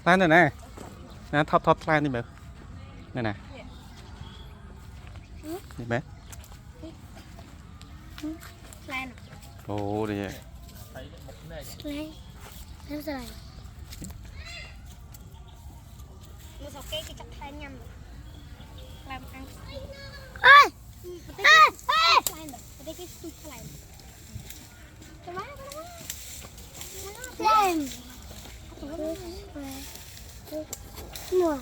Lan này nè. Nè thọt lan đi bự. Này nè. Đi bé. Lan. Ồ đi. Lan. Em rồi. Một số cái chặt thay nhầm. Làm ăn. Ơi. Ê. Lan rồi. Đây cái tụt lại. Cái má. Lan. Mua.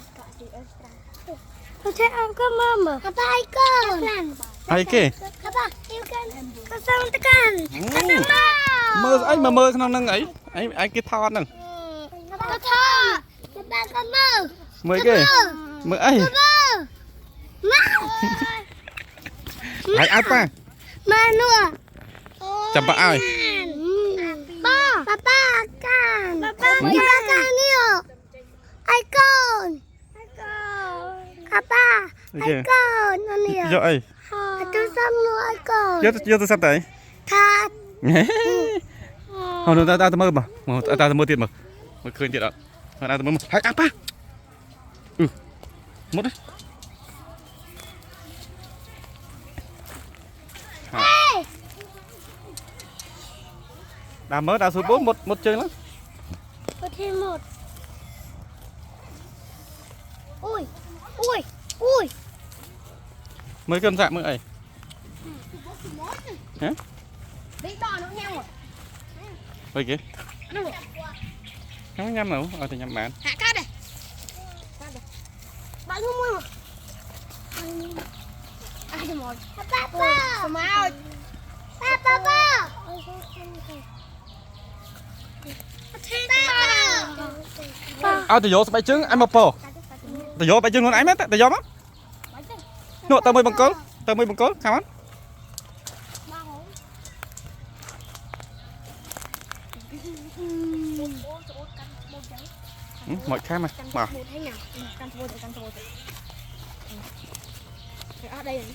Tôi thấy ăn cơm mama. Apa ikan? Ai kì? Apa ikan? Kasang tekan. Kasang mau. Mơ anh mà mơ nó nâng ấy. Anh cái thon nè. Có thơ. Ba con mơ. Mơ kì. Mơ ấy. Ai ăn pa. Mà nữa. Chậm bà ai. Ba. Papa kan. Papa kan nhiều. Ai con. Apa? Ai con nó nhiều. Rồi. Tôi xăm nữa ai con. Vô tôi sắp tới. Thật. Hồi nó ta mơ mà. Ta mơ tiền mà. Mơ khơi tiền đó. Ta mơ mà. Hãy ăn pa. Một đấy. Đào số 4 một chơi lắm. Có thêm một. Ui. Ui. Ui. Mấy cơn dạ mơ ấy. Hả? Đi to nó nhau rồi. Vậy kìa. Không nhắm đâu, thì nhắm bạn. Hạ cát đây. Bạn không mua mà. Ai một. Papa. Má ơi. Papa. Tôi vô bãi trứng anh một bò. Tôi vô bãi trứng luôn anh mất, tôi vô mất. Nọ tao mới bằng cớ, khám á. Mọi cái mà. Mà. Ở đây này.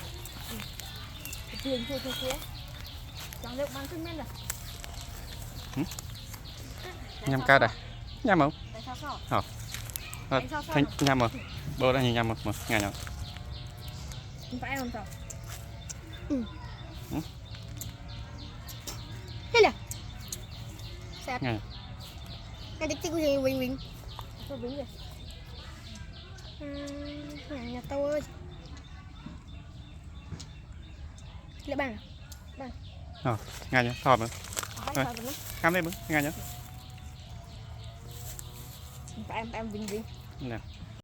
Tiền thôi kia. Chẳng được mangขึ้น men rồi. Nhâm cá đây. Nhâm không? Tại sao sao? Thành nhâm rồi. Bơ đây nhâm rồi, ngay nhầm. Phải không sao? Thế nào? Sẹp. Ngay. Cái đích tích của gì Vinh. Sao Vinh vậy? Nhà tôi ơi. Lại bằng. Ngay nhá, thọt nữa. Khám đây bưng, ngay nhá. Em Vinh. Nè.